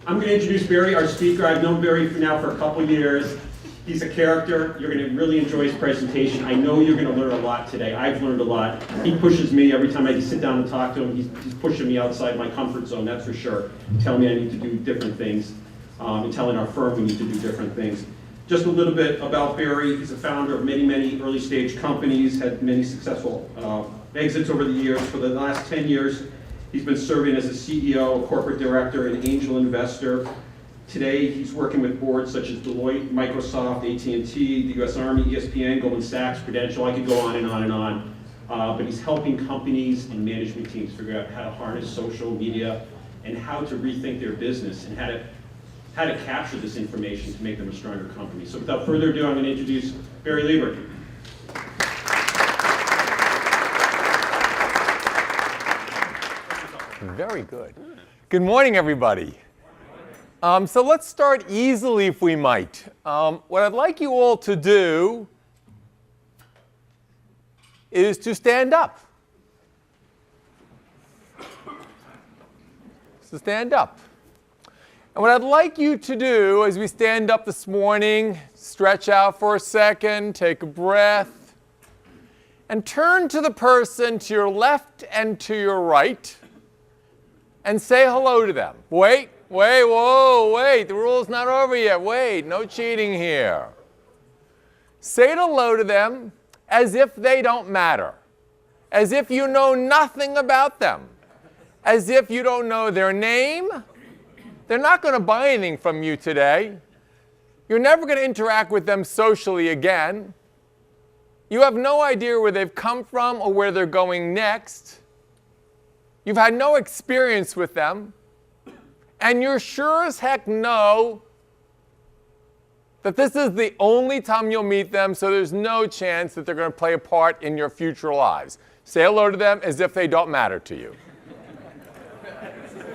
I'm going to introduce Barry, our speaker. I've known Barry now for a couple years. He's a character. You're going to really enjoy his presentation. I know you're going to learn a lot today. I've learned a lot. He pushes me every time I sit down and talk to him. He's pushing me outside my comfort zone, that's for sure. Telling me I need to do different things. And telling our firm we need to do different things. Just a little bit about Barry. He's a founder of many, many early stage companies, had many successful exits over the years. For the last 10 years, he's been serving as a CEO, a corporate director, an angel investor. Today, he's working with boards such as Deloitte, Microsoft, AT&T, the US Army, ESPN, Goldman Sachs, Prudential. I could go on and on and on. But he's helping companies and management teams figure out how to harness social media and how to rethink their business and how to capture this information to make them a stronger company. So without further ado, I'm going to introduce Barry Lieber. Very good. Good morning, everybody. So let's start easily, if we might. What I'd like you all to do is to stand up. So stand up. And what I'd like you to do as we stand up this morning, stretch out for a second, take a breath, and turn to the person to your left and to your right and say hello to them. Wait, the rule's not over yet. Wait, no cheating here. Say hello to them as if they don't matter, as if you know nothing about them, as if you don't know their name. They're not going to buy anything from you today. You're never going to interact with them socially again. You have no idea where they've come from or where they're going next. You've had no experience with them. And you're sure as heck know that this is the only time you'll meet them, so there's no chance that they're going to play a part in your future lives. Say hello to them as if they don't matter to you.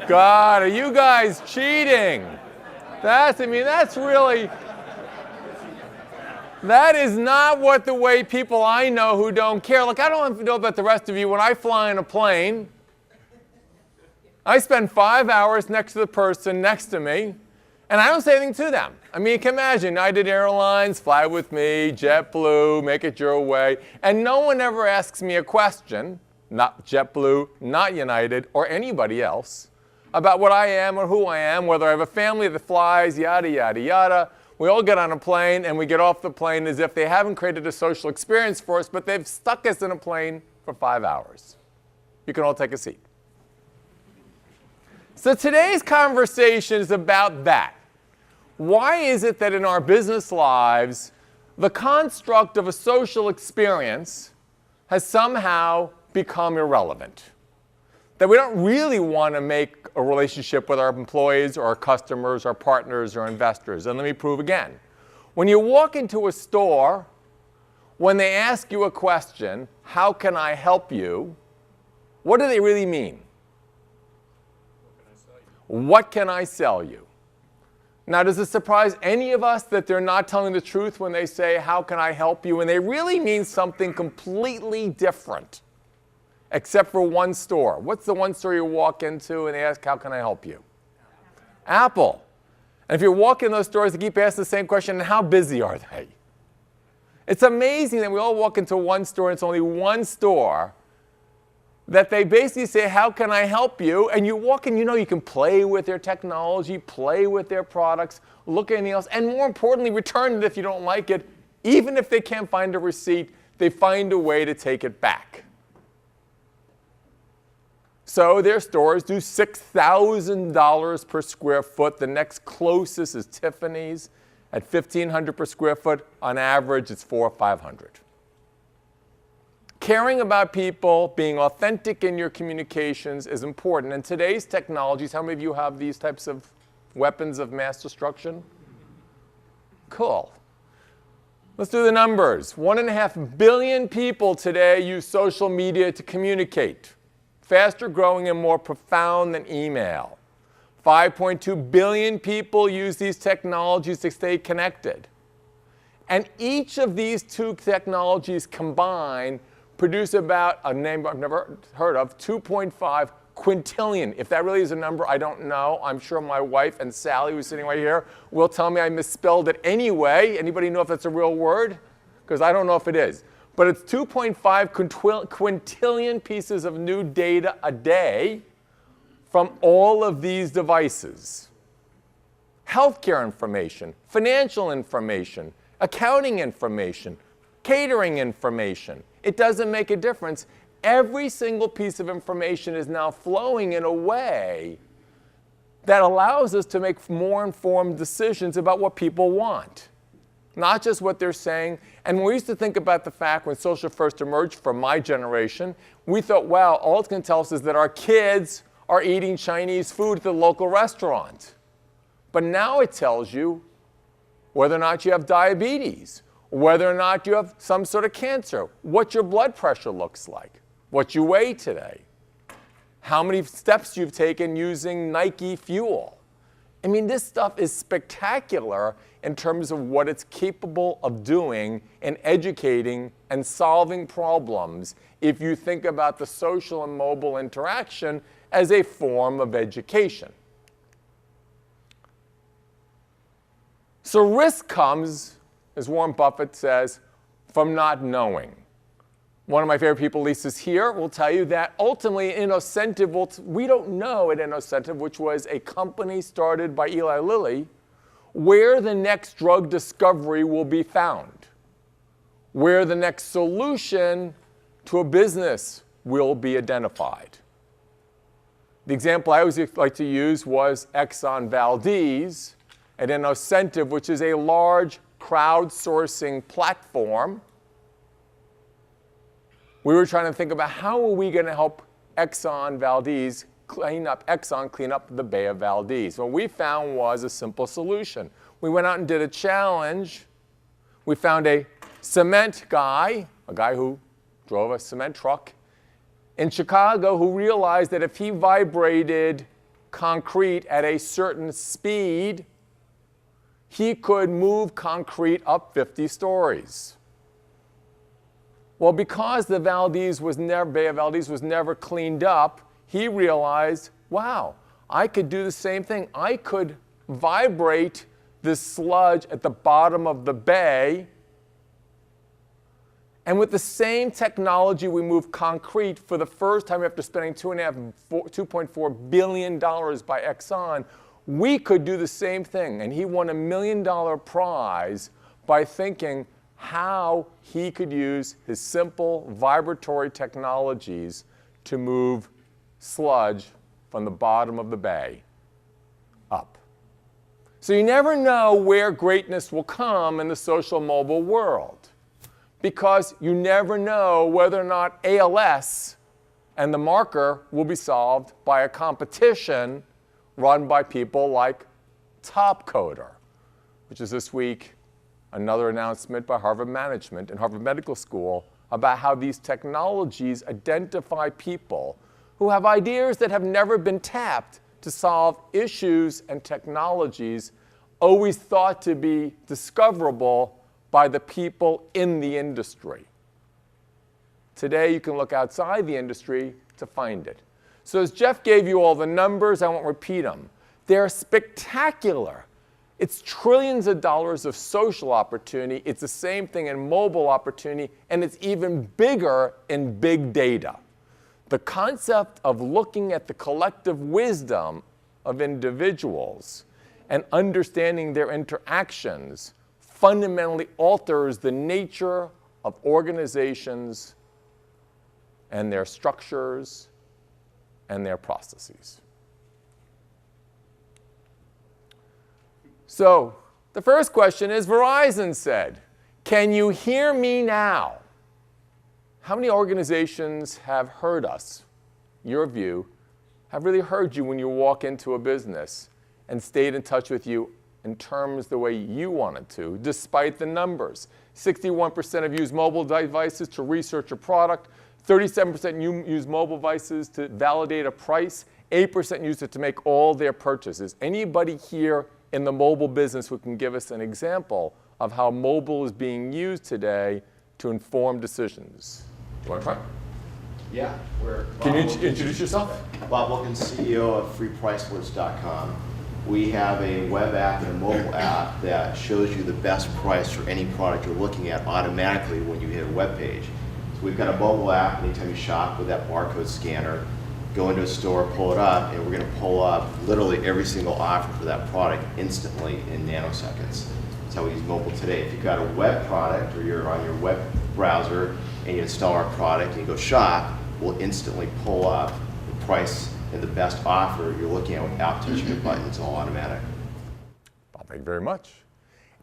God, are you guys cheating? That is not what the way people I know who don't care. Look, I don't know about the rest of you. When I fly in a plane, I spend 5 hours next to the person next to me, and I don't say anything to them. I mean, you can imagine, United Airlines, fly with me, JetBlue, make it your way, and no one ever asks me a question, not JetBlue, not United, or anybody else, about what I am or who I am, whether I have a family that flies, yada, yada, yada. We all get on a plane and we get off the plane as if they haven't created a social experience for us, but they've stuck us in a plane for 5 hours. You can all take a seat. So today's conversation is about that. Why is it that in our business lives, the construct of a social experience has somehow become irrelevant? That we don't really want to make a relationship with our employees or our customers, our partners, or investors. And let me prove again. When you walk into a store, when they ask you a question, how can I help you? What do they really mean? What can I sell you? Now, does it surprise any of us that they're not telling the truth when they say, how can I help you? And they really mean something completely different. Except for one store. What's the one store you walk into and they ask, how can I help you? Apple. And if you walk in those stores, they keep asking the same question, and how busy are they? It's amazing that we all walk into one store, and it's only one store, that they basically say, how can I help you? And you walk in, you know you can play with their technology, play with their products, look at anything else, and more importantly, return it if you don't like it. Even if they can't find a receipt, they find a way to take it back. So their stores do $6,000 per square foot. The next closest is Tiffany's at $1,500 per square foot. On average, it's $400 or $500. Caring about people, being authentic in your communications is important. And today's technologies, how many of you have these types of weapons of mass destruction? Cool. Let's do the numbers. 1.5 billion people today use social media to communicate. Faster growing and more profound than email. 5.2 billion people use these technologies to stay connected. And each of these two technologies combined produce about a name I've never heard of, 2.5 quintillion. If that really is a number, I don't know. I'm sure my wife and Sally, who's sitting right here, will tell me I misspelled it anyway. Anybody know if that's a real word? Because I don't know if it is. But it's 2.5 quintillion pieces of new data a day from all of these devices. Healthcare information, financial information, accounting information, catering information. It doesn't make a difference. Every single piece of information is now flowing in a way that allows us to make more informed decisions about what people want, not just what they're saying. And we used to think about the fact when social first emerged from my generation, we thought, wow, all it's going to tell us is that our kids are eating Chinese food at the local restaurant. But now it tells you whether or not you have diabetes, whether or not you have some sort of cancer, what your blood pressure looks like, what you weigh today, how many steps you've taken using Nike fuel. I mean, this stuff is spectacular in terms of what it's capable of doing in educating and solving problems if you think about the social and mobile interaction as a form of education. So risk comes, as Warren Buffett says, from not knowing. One of my favorite people, Lisa's here, will tell you that ultimately Innocentive, we don't know at Innocentive, which was a company started by Eli Lilly, where the next drug discovery will be found, where the next solution to a business will be identified. The example I always like to use was Exxon Valdez at Innocentive, which is a large crowdsourcing platform. We were trying to think about how are we going to help Exxon Valdez clean up the Bay of Valdez. What we found was a simple solution. We went out and did a challenge. We found a cement guy, a guy who drove a cement truck in Chicago, who realized that if he vibrated concrete at a certain speed, he could move concrete up 50 stories. Well, because the Bay of Valdez was never cleaned up, he realized, wow, I could do the same thing. I could vibrate this sludge at the bottom of the bay, and with the same technology, we move concrete for the first time after spending $2.4 billion by Exxon. We could do the same thing, and he won $1 million prize by thinking how he could use his simple vibratory technologies to move sludge from the bottom of the bay up. So you never know where greatness will come in the social mobile world, because you never know whether or not ALS and the marker will be solved by a competition run by people like Topcoder, which is this week another announcement by Harvard Management and Harvard Medical School about how these technologies identify people who have ideas that have never been tapped to solve issues and technologies always thought to be discoverable by the people in the industry. Today, you can look outside the industry to find it. So as Jeff gave you all the numbers, I won't repeat them. They're spectacular. It's trillions of dollars of social opportunity. It's the same thing in mobile opportunity, and it's even bigger in big data. The concept of looking at the collective wisdom of individuals and understanding their interactions fundamentally alters the nature of organizations and their structures and their processes. So the first question is, Verizon said, can you hear me now? How many organizations have heard us, your view, have really heard you when you walk into a business and stayed in touch with you in terms the way you wanted to, despite the numbers? 61% have used mobile devices to research a product, 37% use mobile devices to validate a price, 8% use it to make all their purchases. Anybody here in the mobile business who can give us an example of how mobile is being used today to inform decisions? Do you want to try? Yeah, we're Can you Bob Wilkins. introduce yourself? Bob Wilkins, CEO of FreePriceList.com. We have a web app and a mobile app that shows you the best price for any product you're looking at automatically when you hit a web page. So we've got a mobile app. Anytime you shop with that barcode scanner, go into a store, pull it up, and we're going to pull up literally every single offer for that product instantly in nanoseconds. That's how we use mobile today. If you've got a web product or you're on your web browser and you install our product and you go shop, we'll instantly pull up the price and the best offer you're looking at without touching a button. It's all automatic. Bob, thank you very much.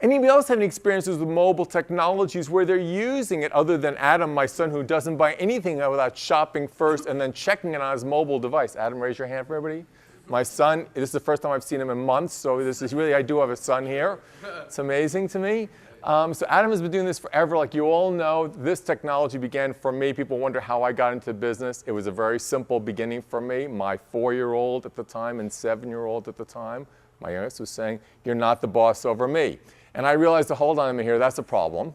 Anybody else have any experiences with mobile technologies where they're using it other than Adam, my son, who doesn't buy anything without shopping first and then checking it on his mobile device? Adam, raise your hand for everybody. My son, this is the first time I've seen him in months, so this is really, I do have a son here. It's amazing to me. So Adam has been doing this forever. Like you all know, this technology began for me. People wonder how I got into business. It was a very simple beginning for me. My 4-year-old at the time and 7-year-old at the time, my youngest, was saying, "You're not the boss over me." And I realized, hold on a minute here, that's a problem.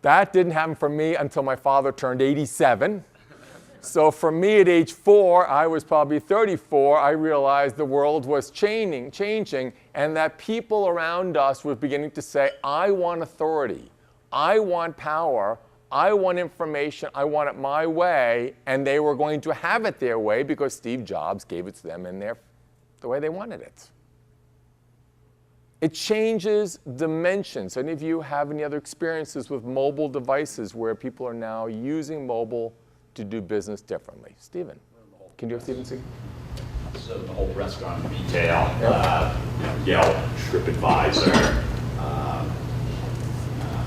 That didn't happen for me until my father turned 87. So for me at age 4, I was probably 34, I realized the world was changing, and that people around us were beginning to say, I want authority, I want power, I want information, I want it my way, and they were going to have it their way because Steve Jobs gave it to them in the way they wanted it. It changes dimensions. Any of you have any other experiences with mobile devices where people are now using mobile to do business differently? Stephen, can you have Stephen speak? So the whole restaurant retail, Yelp, TripAdvisor,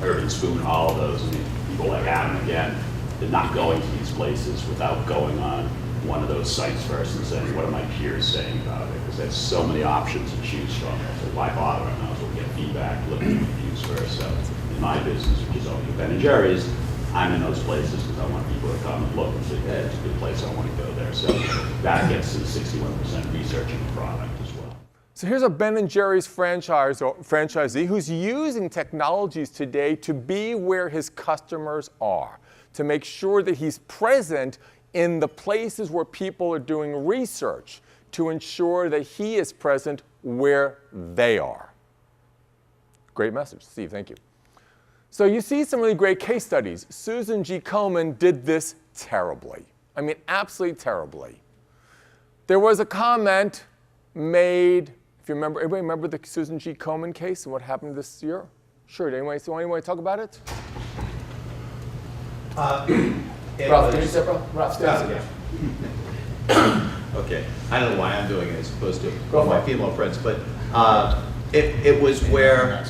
Urban Spoon, all of those. I mean, people like Adam, again, they're not going to these places without going on one of those sites first and saying, what are my peers saying about it? Because there's so many options to choose from. So why bother? I might as well get feedback, look at the reviews first. So in my business, which is owning Ben & Jerry's, I'm in those places because I want people to come and look and say, hey, it's a good place, I want to go there. So that gets to the 61% researching the product as well. So here's a Ben & Jerry's franchisee who's using technologies today to be where his customers are, to make sure that he's present in the places where people are doing research, to ensure that he is present where they are. Great message. Steve, thank you. So you see some really great case studies. Susan G. Komen did this terribly. I mean, absolutely terribly. There was a comment made, if you remember, everybody remember the Susan G. Komen case and what happened this year? Sure, anyone want to talk about it? Ralph, can you step up? Ralph, step up. Okay, I don't know why I'm doing it as opposed to Go for my it. female friends, but it was where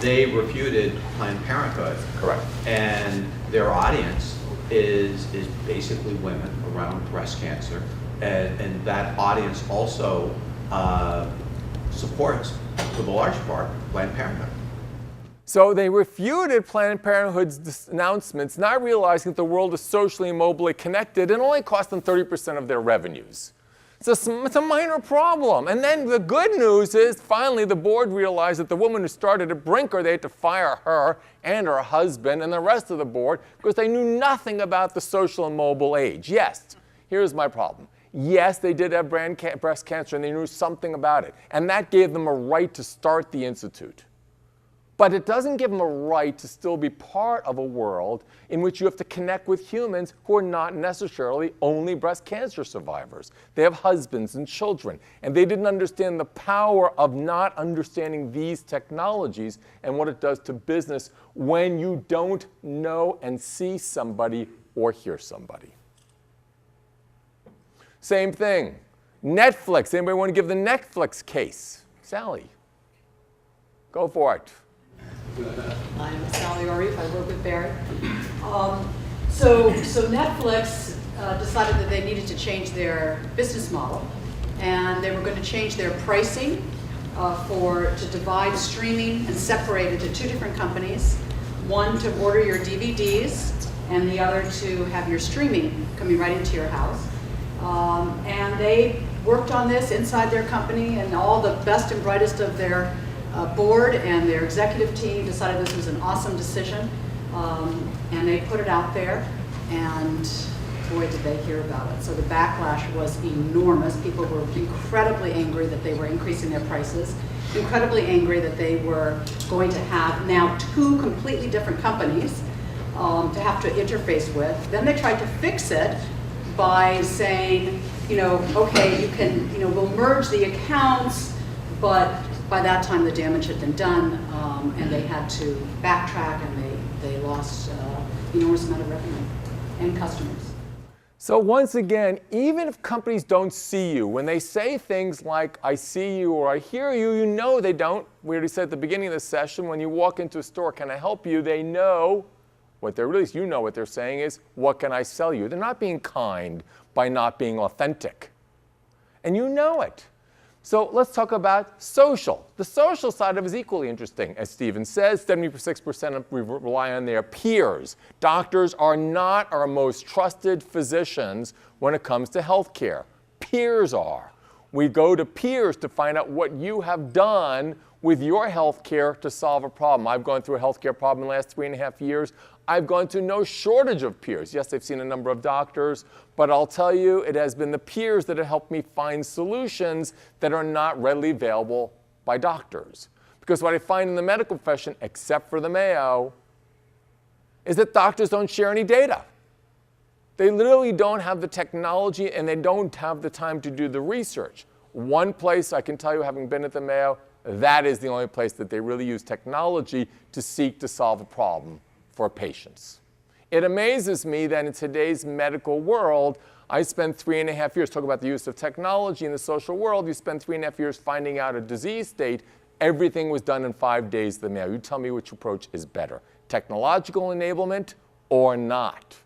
they refuted Planned Parenthood. Correct. And their audience is basically women around breast cancer, and that audience also supports, for the large part, Planned Parenthood. So they refuted Planned Parenthood's announcements, not realizing that the world is socially and mobily connected and only cost them 30% of their revenues. It's a minor problem. And then the good news is, finally, the board realized that the woman who started at Brinker, they had to fire her and her husband and the rest of the board because they knew nothing about the social and mobile age. Yes, here's my problem. Yes, they did have breast cancer and they knew something about it. And that gave them a right to start the institute. But it doesn't give them a right to still be part of a world in which you have to connect with humans who are not necessarily only breast cancer survivors. They have husbands and children, and they didn't understand the power of not understanding these technologies and what it does to business when you don't know and see somebody or hear somebody. Same thing. Netflix. Anybody want to give the Netflix case? Sally, go for it. I'm Sally Arif. I work with Barry. So Netflix decided that they needed to change their business model, and they were going to change their pricing to divide streaming and separate it to two different companies. One to order your DVDs, and the other to have your streaming coming right into your house. And they worked on this inside their company, and all the best and brightest of their board and their executive team decided this was an awesome decision, and they put it out there. and boy, did they hear about it. So the backlash was enormous. People were incredibly angry that they were increasing their prices, incredibly angry that they were going to have now 2 completely different companies to have to interface with. Then they tried to fix it by saying, okay, you can, we'll merge the accounts, but by that time the damage had been done, and they had to backtrack, and they lost enormous amount of revenue and customers. So once again, even if companies don't see you, when they say things like, I see you or I hear you, you know they don't. We already said at the beginning of the session, when you walk into a store, can I help you? They know what they're really, you know what they're saying is, what can I sell you? They're not being kind by not being authentic. And you know it. So let's talk about social. The social side of it is equally interesting. As Stephen says, 76% rely on their peers. Doctors are not our most trusted physicians when it comes to healthcare. Peers are. We go to peers to find out what you have done with your healthcare to solve a problem. I've gone through a healthcare problem in the last 3.5 years. I've gone through no shortage of peers. Yes, I've seen a number of doctors, but I'll tell you, it has been the peers that have helped me find solutions that are not readily available by doctors. Because what I find in the medical profession, except for the Mayo, is that doctors don't share any data. They literally don't have the technology, and they don't have the time to do the research. One place I can tell you, having been at the Mayo, that is the only place that they really use technology to seek to solve a problem for patients. It amazes me that in today's medical world, I spent 3.5 years talking about the use of technology in the social world. You spend 3.5 years finding out a disease state. Everything was done in 5 days at the Mayo. You tell me which approach is better, technological enablement or not.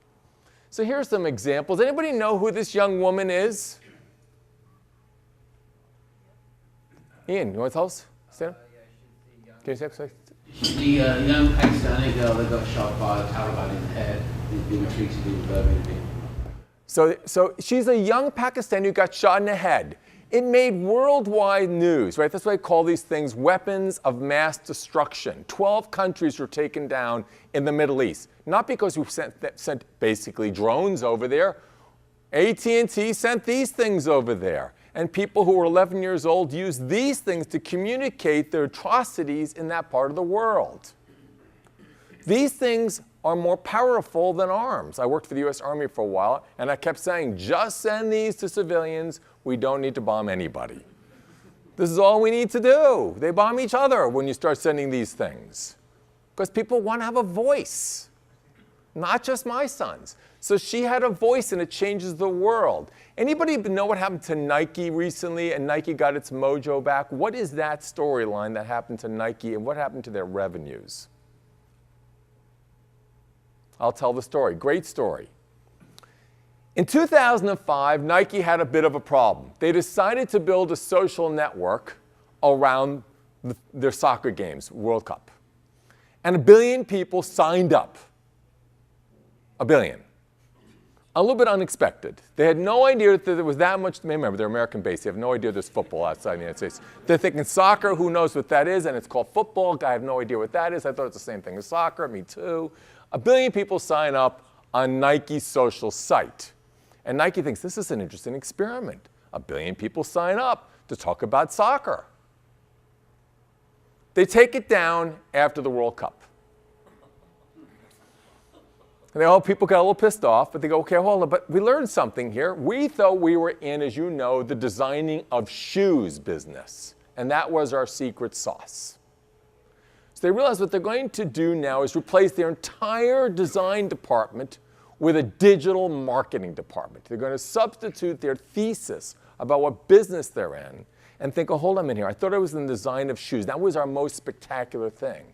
So here's some examples. Anybody know who this young woman is? Ian, you want to tell us? Stand up. Can you say something? She's the young Pakistani girl that got shot by the Taliban in the head, who's been treated in Birmingham. So she's a young Pakistani who got shot in the head. It made worldwide news, right? That's why I call these things weapons of mass destruction. 12 countries were taken down in the Middle East. Not because we sent basically drones over there. AT&T sent these things over there. And people who were 11 years old used these things to communicate their atrocities in that part of the world. These things are more powerful than arms. I worked for the US Army for a while, and I kept saying, just send these to civilians. We don't need to bomb anybody. This is all we need to do. They bomb each other when you start sending these things. Because people want to have a voice, not just my sons. So she had a voice, and it changes the world. Anybody know what happened to Nike recently, and Nike got its mojo back? What is that storyline that happened to Nike, and what happened to their revenues? I'll tell the story. Great story. In 2005, Nike had a bit of a problem. They decided to build a social network around their soccer games, World Cup. And 1 billion people signed up. 1 billion. A little bit unexpected. They had no idea that there was that much. Remember, they're American-based. They have no idea there's football outside the United States. They're thinking soccer, who knows what that is, and it's called football. I have no idea what that is. I thought it's the same thing as soccer. Me too. 1 billion people sign up on Nike's social site. And Nike thinks this is an interesting experiment. 1 billion people sign up to talk about soccer. They take it down after the World Cup. And people got a little pissed off, but they go, okay, hold on, but we learned something here. We thought we were in, as you know, the designing of shoes business. And that was our secret sauce. So they realized what they're going to do now is replace their entire design department with a digital marketing department. They're going to substitute their thesis about what business they're in and think, oh, hold on a minute here. I thought I was in the design of shoes. That was our most spectacular thing.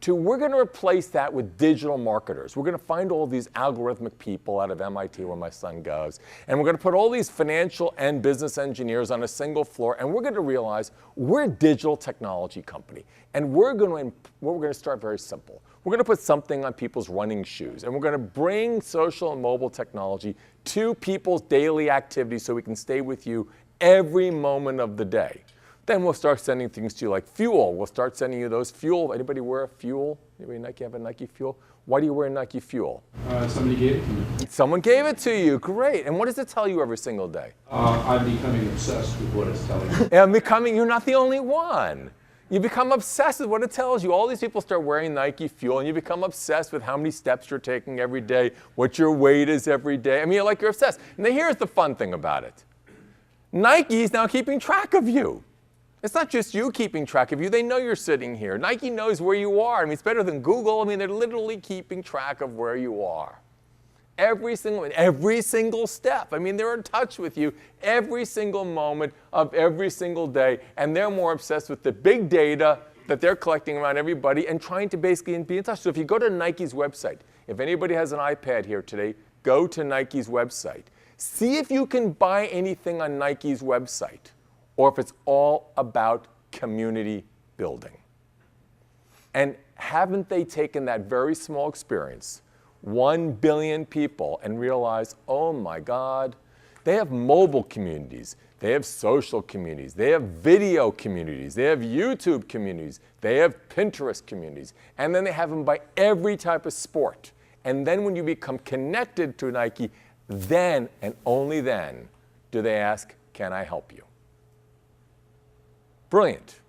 We're going to replace that with digital marketers. We're going to find all these algorithmic people out of MIT, where my son goes, and we're going to put all these financial and business engineers on a single floor, and we're going to realize we're a digital technology company, and we're going to start very simple. We're going to put something on people's running shoes, and we're going to bring social and mobile technology to people's daily activities so we can stay with you every moment of the day. Then we'll start sending things to you like fuel. We'll start sending you those fuel. Anybody wear a fuel? Anybody Nike have a Nike fuel? Why do you wear Nike fuel? Somebody gave it to me. Someone gave it to you. Great. And what does it tell you every single day? I'm becoming obsessed with what it's telling me. And you're not the only one. You become obsessed with what it tells you. All these people start wearing Nike Fuel, and you become obsessed with how many steps you're taking every day, what your weight is every day. I mean, you're obsessed. And then here's the fun thing about it. Nike is now keeping track of you. It's not just you keeping track of you. They know you're sitting here. Nike knows where you are. I mean, it's better than Google. I mean, they're literally keeping track of where you are. Every single step. I mean, they're in touch with you every single moment of every single day. And they're more obsessed with the big data that they're collecting around everybody and trying to basically be in touch. So if you go to Nike's website, if anybody has an iPad here today, go to Nike's website. See if you can buy anything on Nike's website, or if it's all about community building. And haven't they taken that very small experience, 1 billion people, and realized, oh my God, they have mobile communities, they have social communities, they have video communities, they have YouTube communities, they have Pinterest communities, and then they have them by every type of sport. And then when you become connected to Nike, then and only then do they ask, can I help you? Brilliant.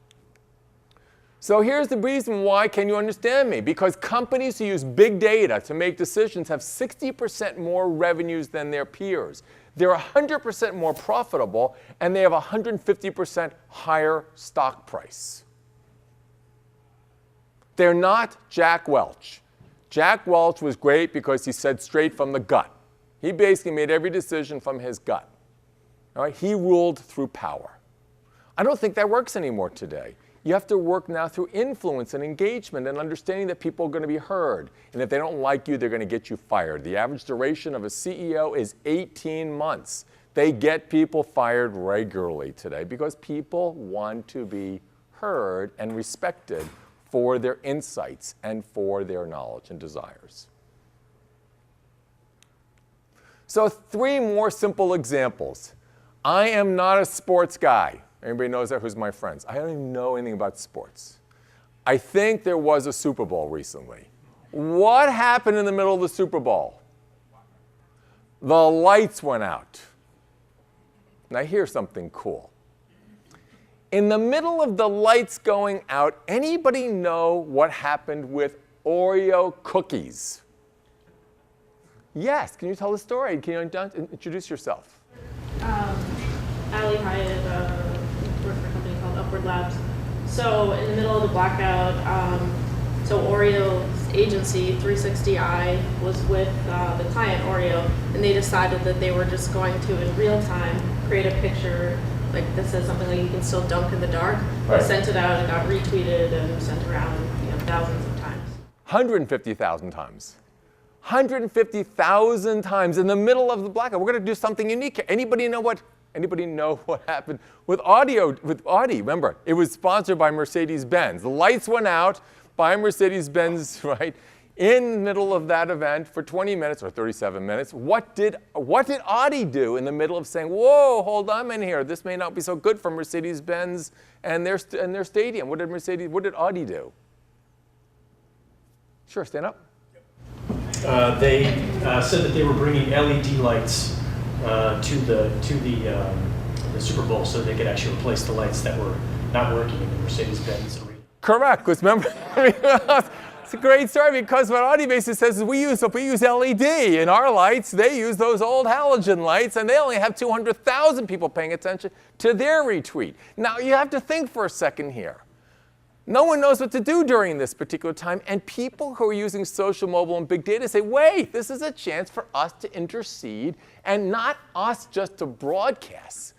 So here's the reason why can you understand me? Because companies who use big data to make decisions have 60% more revenues than their peers. They're 100% more profitable, and they have 150% higher stock price. They're not Jack Welch. Jack Welch was great because he said straight from the gut. He basically made every decision from his gut. All right? He ruled through power. I don't think that works anymore today. You have to work now through influence and engagement and understanding that people are going to be heard. And if they don't like you, they're going to get you fired. The average duration of a CEO is 18 months. They get people fired regularly today because people want to be heard and respected for their insights and for their knowledge and desires. So 3 more simple examples. I am not a sports guy. Anybody knows that? Who's my friends? I don't even know anything about sports. I think there was a Super Bowl recently. What happened in the middle of the Super Bowl? The lights went out. Now here's something cool. In the middle of the lights going out, anybody know what happened with Oreo cookies? Yes, can you tell the story? Can you introduce yourself? Ali Hyatt, worked for a company called Upward Labs. So in the middle of the blackout, so Oreo's agency, 360i, was with the client Oreo, and they decided that they were just going to, in real time, create a picture like that says something like you can still dunk in the dark. Right. They sent it out, it got retweeted and sent around thousands of times. 150,000 times. 150,000 times in the middle of the blackout. We're going to do something unique. Anybody know what happened with Audi? Remember, it was sponsored by Mercedes-Benz. The lights went out by Mercedes-Benz, right, in the middle of that event for 20 minutes or 37 minutes. What did Audi do in the middle of saying, whoa, hold on a minute here, this may not be so good for Mercedes-Benz and their stadium? What did Audi do? Sure, stand up. They said that they were bringing LED lights to the Super Bowl so they could actually replace the lights that were not working in the Mercedes-Benz arena. Correct, because remember, it's a great story because what Audi basically says is we use LED in our lights. They use those old halogen lights, and they only have 200,000 people paying attention to their retweet. Now, you have to think for a second here. No one knows what to do during this particular time, and people who are using social, mobile, and big data say, wait, this is a chance for us to intercede, and not us just to broadcast,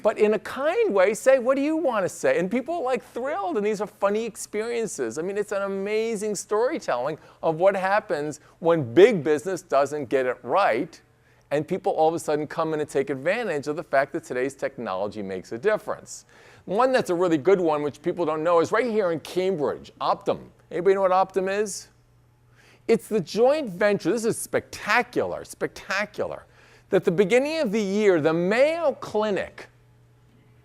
but in a kind way say, what do you want to say? And people are like thrilled, and these are funny experiences. I mean, it's an amazing storytelling of what happens when big business doesn't get it right, and people all of a sudden come in and take advantage of the fact that today's technology makes a difference. One that's a really good one, which people don't know, is right here in Cambridge, Optum. Anybody know what Optum is? It's the joint venture. This is spectacular, spectacular. That at the beginning of the year, the Mayo Clinic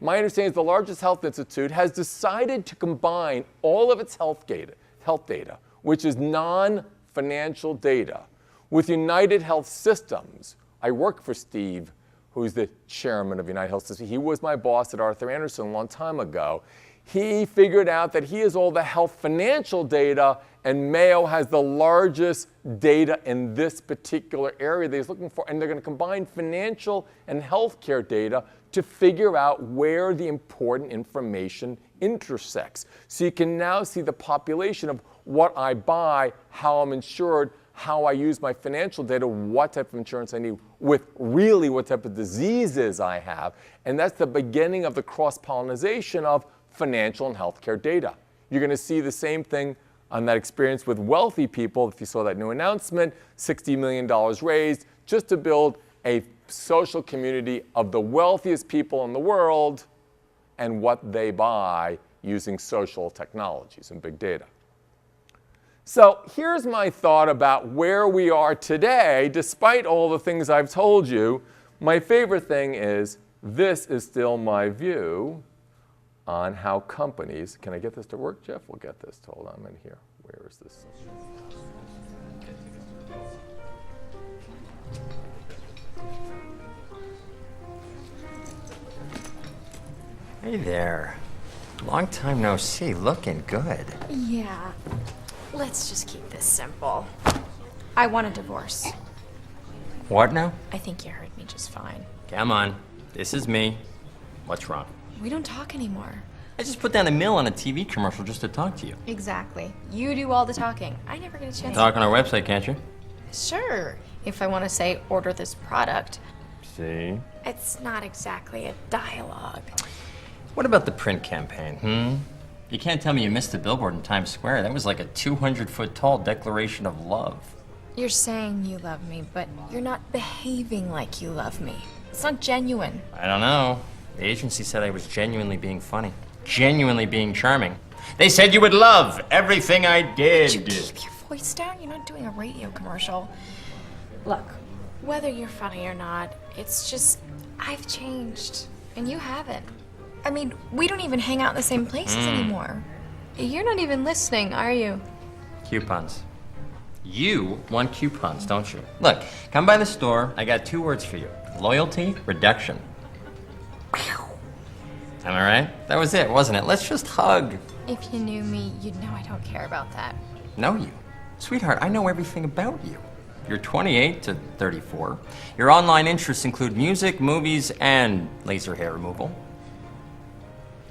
my understanding is the largest health institute, has decided to combine all of its health data, which is non-financial data, with United Health Systems. I work for Steve, who's the chairman of United Health Systems. He was my boss at Arthur Andersen a long time ago. He figured out that he has all the health financial data, and Mayo has the largest data in this particular area that he's looking for. And they're going to combine financial and healthcare data to figure out where the important information intersects. So you can now see the population of what I buy, how I'm insured, how I use my financial data, what type of insurance I need, with really what type of diseases I have. And that's the beginning of the cross-pollination of financial and healthcare data. You're going to see the same thing on that experience with wealthy people. If you saw that new announcement, $60 million raised just to build a social community of the wealthiest people in the world and what they buy using social technologies and big data. So here's my thought about where we are today, despite all the things I've told you. My favorite thing is this is still my view on how companies, can I get this to work, Jeff? We'll get this. Hold on a minute here. Where is this? Hey there. Long time no see. Looking good. Yeah. Let's just keep this simple. I want a divorce. What now? I think you heard me just fine. Come on. This is me. What's wrong? We don't talk anymore. I just put down $1 million on a TV commercial just to talk to you. Exactly. You do all the talking. I never get a chance Talk on our website, can't you? Sure. If I want to say, order this product. See? It's not exactly a dialogue. What about the print campaign, You can't tell me you missed the billboard in Times Square. That was like a 200-foot tall declaration of love. You're saying you love me, but you're not behaving like you love me. It's not genuine. I don't know. The agency said I was genuinely being funny. Genuinely being charming. They said you would love everything I did. Would you keep your voice down? You're not doing a radio commercial. Look, whether you're funny or not, it's just, I've changed, and you haven't. I mean, we don't even hang out in the same places anymore. You're not even listening, are you? Coupons. You want coupons, don't you? Look, come by the store. I got 2 words for you. Loyalty, reduction. Am I right? That was it, wasn't it? Let's just hug. If you knew me, you'd know I don't care about that. Know you? Sweetheart, I know everything about you. You're 28 to 34. Your online interests include music, movies, and laser hair removal.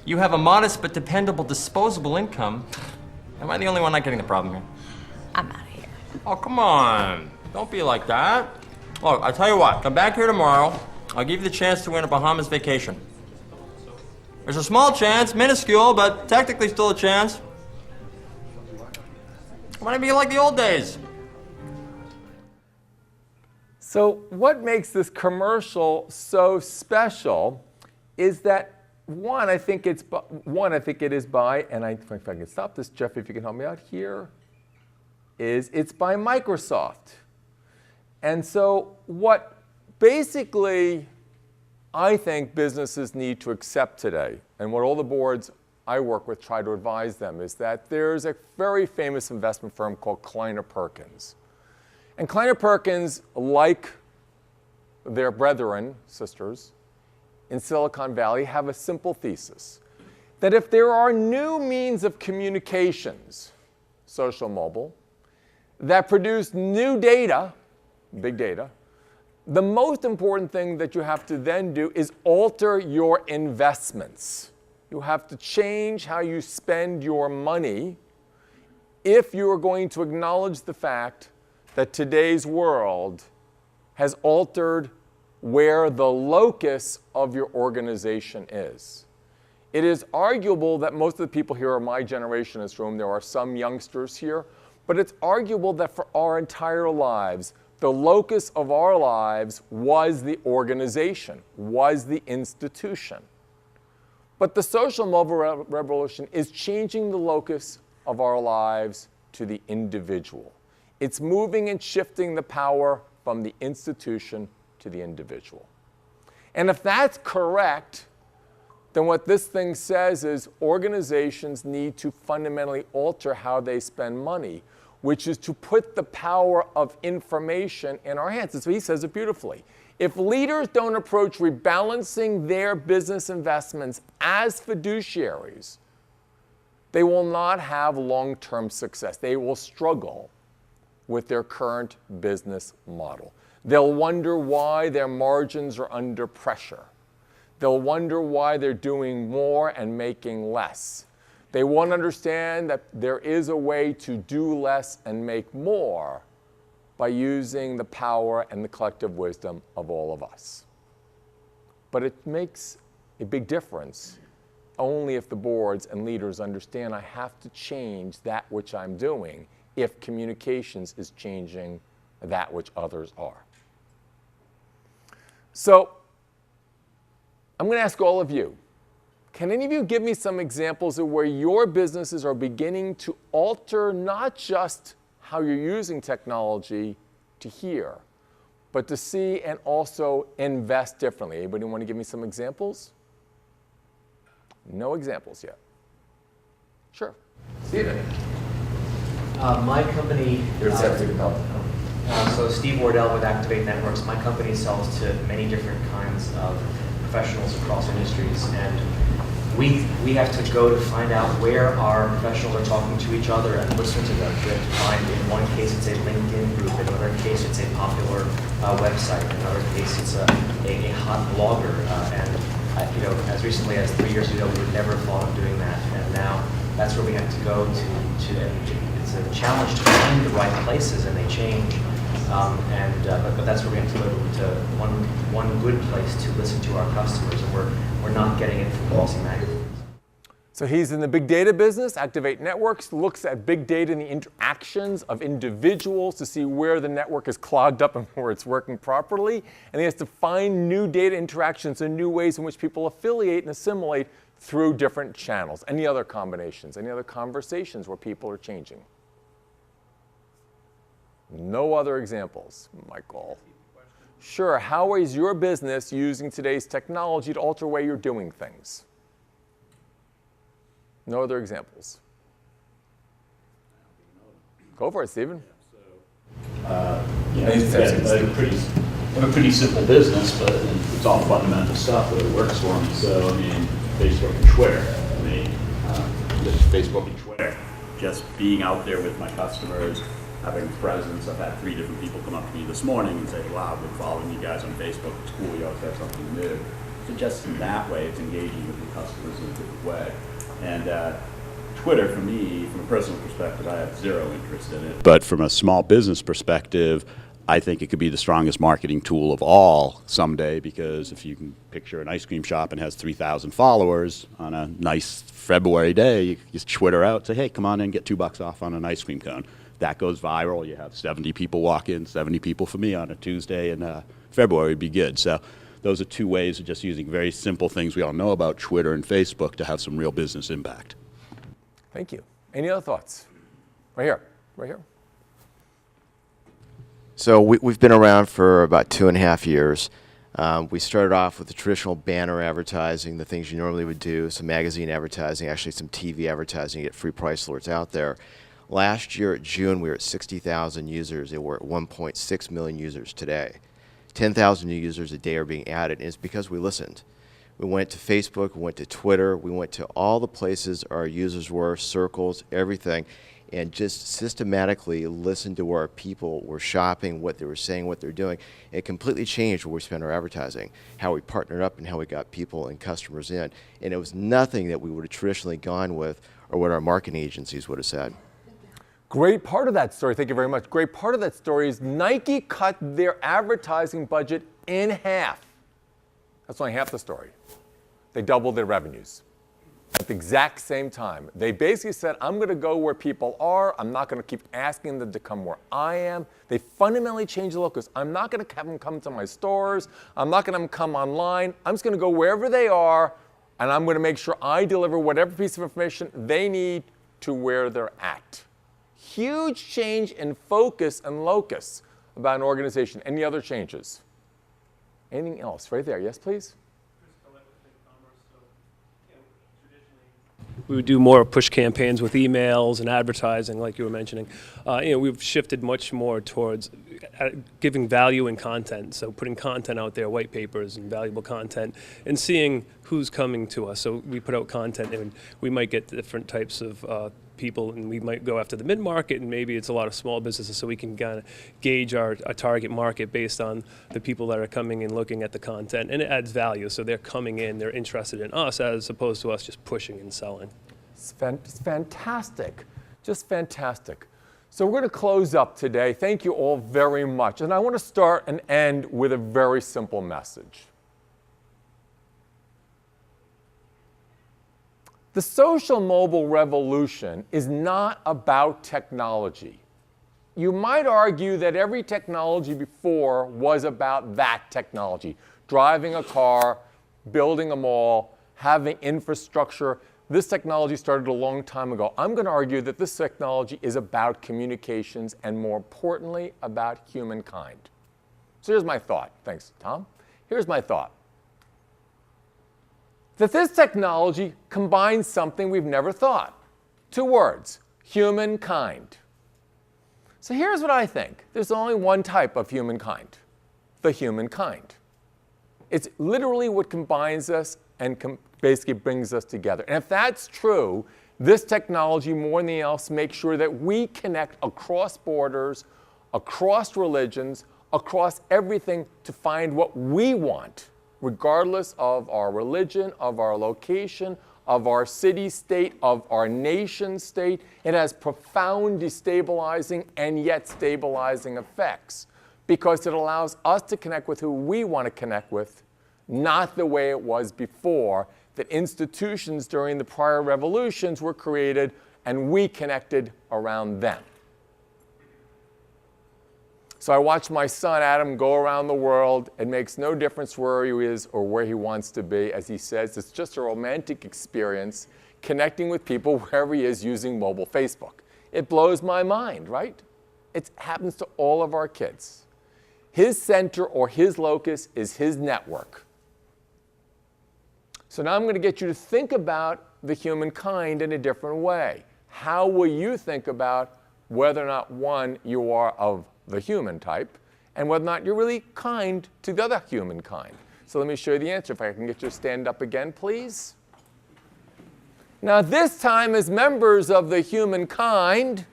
You have a modest but dependable disposable income. Am I the only one not getting the problem here? I'm out of here. Oh, come on. Don't be like that. Look, I'll tell you what. Come back here tomorrow. I'll give you the chance to win a Bahamas vacation. There's a small chance, minuscule, but technically still a chance. I want to be like the old days. So what makes this commercial so special is that One, I think it is by, and if I can stop this, Jeff, if you can help me out here, it's by Microsoft. And so what basically I think businesses need to accept today, and what all the boards I work with try to advise them, is that there's a very famous investment firm called Kleiner Perkins. And Kleiner Perkins, like their brethren, sisters, in Silicon Valley, have a simple thesis, that if there are new means of communications, social, mobile, that produce new data, big data, the most important thing that you have to then do is alter your investments. You have to change how you spend your money if you are going to acknowledge the fact that today's world has altered where the locus of your organization is. It is arguable that most of the people here are my generation in this room. There are some youngsters here. But it's arguable that for our entire lives, the locus of our lives was the organization, was the institution. But the social mobile revolution is changing the locus of our lives to the individual. It's moving and shifting the power from the institution to the individual. And if that's correct, then what this thing says is organizations need to fundamentally alter how they spend money, which is to put the power of information in our hands. And so he says it beautifully. If leaders don't approach rebalancing their business investments as fiduciaries, they will not have long-term success. They will struggle with their current business model. They'll wonder why their margins are under pressure. They'll wonder why they're doing more and making less. They won't understand that there is a way to do less and make more by using the power and the collective wisdom of all of us. But it makes a big difference only if the boards and leaders understand I have to change that which I'm doing if communications is changing that which others are. So I'm going to ask all of you, can any of you give me some examples of where your businesses are beginning to alter not just how you're using technology to hear, but to see and also invest differently? Anybody want to give me some examples? No examples yet. Sure. Steven. My company, so Steve Wardell with Activate Networks. My company sells to many different kinds of professionals across industries, and we have to go to find out where our professionals are talking to each other and listen to them. We have to find, in one case, it's a LinkedIn group. In another case, it's a popular website. In another case, it's a hot blogger. As recently as 3 years ago, we would never have thought of doing that, and now that's where we have to go to. And it's a challenge to find the right places, and they change. But that's where we have to go to one good place to listen to our customers, and we're not getting it from glossy magazines. So he's in the big data business. Activate Networks looks at big data and the interactions of individuals to see where the network is clogged up and where it's working properly. And he has to find new data interactions and new ways in which people affiliate and assimilate through different channels. Any other combinations? Any other conversations where people are changing? No other examples, Michael. Sure. How is your business using today's technology to alter the way you're doing things? No other examples. Go for it, Stephen. I have a pretty simple business, but it's all fundamental stuff, but it works for me. So, Facebook and Twitter. Just Facebook and Twitter. Just being out there with my customers, having a presence. I've had 3 different people come up to me this morning and say, wow, I've been following you guys on Facebook. It's cool, you always have something new. So just in that way, it's engaging with your customers in a different way. And Twitter, for me, from a personal perspective, I have zero interest in it. But from a small business perspective, I think it could be the strongest marketing tool of all someday, because if you can picture an ice cream shop and has 3,000 followers on a nice February day, you just Twitter out, say, hey, come on in, get $2 off on an ice cream cone. That goes viral. You have 70 people walk in, 70 people for me on a Tuesday in February would be good. So those are 2 ways of just using very simple things we all know about, Twitter and Facebook, to have some real business impact. Thank you. Any other thoughts? Right here. Right here. So we've been around for about 2.5 years. We started off with the traditional banner advertising, the things you normally would do, some magazine advertising, actually some TV advertising, get free price alerts out there. Last year at June, we were at 60,000 users, and we're at 1.6 million users today. 10,000 new users a day are being added, and it's because we listened. We went to Facebook, we went to Twitter, we went to all the places our users were, circles, everything, and just systematically listened to where our people were shopping, what they were saying, what they're doing. It completely changed where we spent our advertising, how we partnered up and how we got people and customers in. And it was nothing that we would have traditionally gone with or what our marketing agencies would have said. Great part of that story, thank you very much. Great part of that story is Nike cut their advertising budget in half. That's only half the story. They doubled their revenues at the exact same time. They basically said, I'm going to go where people are. I'm not going to keep asking them to come where I am. They fundamentally changed the locus. I'm not going to have them come to my stores. I'm not going to have them come online. I'm just going to go wherever they are, and I'm going to make sure I deliver whatever piece of information they need to where they're at. Huge change in focus and locus about an organization. Any other changes? Anything else? Right there. Yes, please? we would do more push campaigns with emails and advertising, like you were mentioning. We've shifted much more towards giving value in content, so putting content out there, white papers and valuable content, and seeing who's coming to us. So we put out content, and we might get different types of people, and we might go after the mid-market, and maybe it's a lot of small businesses, so we can kind of gauge our target market based on the people that are coming and looking at the content, and it adds value. So they're coming in, they're interested in us, as opposed to us just pushing and selling. It's fantastic, just fantastic. So we're going to close up today. Thank you all very much. And I want to start and end with a very simple message. The social mobile revolution is not about technology. You might argue that every technology before was about that technology. Driving a car, building a mall, having infrastructure. This technology started a long time ago. I'm going to argue that this technology is about communications and, more importantly, about humankind. So here's my thought. Thanks, Tom. Here's my thought. That this technology combines something we've never thought. 2 words, humankind. So here's what I think. There's only one type of humankind, the humankind. It's literally what combines us and basically brings us together. And if that's true, this technology, more than anything else, makes sure that we connect across borders, across religions, across everything to find what we want, regardless of our religion, of our location, of our city-state, of our nation-state. It has profound destabilizing and yet stabilizing effects because it allows us to connect with who we want to connect with, not the way it was before, that institutions during the prior revolutions were created and we connected around them. So I watched my son Adam go around the world. It makes no difference where he is or where he wants to be. As he says, it's just a romantic experience connecting with people wherever he is using mobile Facebook. It blows my mind, right? It happens to all of our kids. His center or his locus is his network. So now I'm going to get you to think about the humankind in a different way. How will you think about whether or not, one, you are of the human type, and whether or not you're really kind to the other humankind? So let me show you the answer. If I can get you to stand up again, please. Now this time, as members of the humankind,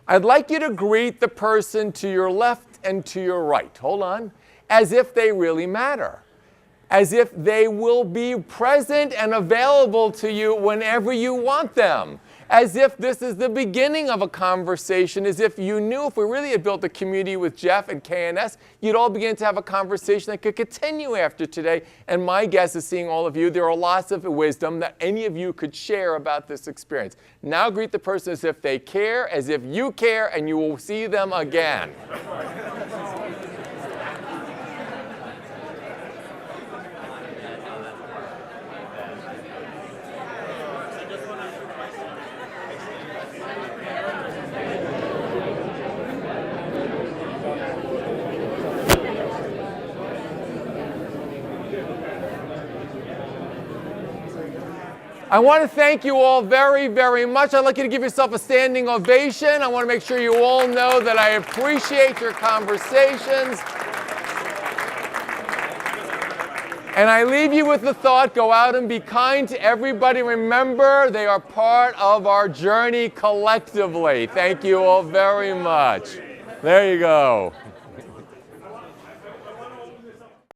I'd like you to greet the person to your left and to your right. Hold on. As if they really matter. As if they will be present and available to you whenever you want them. As if this is the beginning of a conversation, as if you knew if we really had built a community with Jeff and KNS, you'd all begin to have a conversation that could continue after today. And my guess is, seeing all of you, there are lots of wisdom that any of you could share about this experience. Now greet the person as if they care, as if you care, and you will see them again. I want to thank you all very, very much. I'd like you to give yourself a standing ovation. I want to make sure you all know that I appreciate your conversations. And I leave you with the thought, go out and be kind to everybody. Remember, they are part of our journey collectively. Thank you all very much. There you go.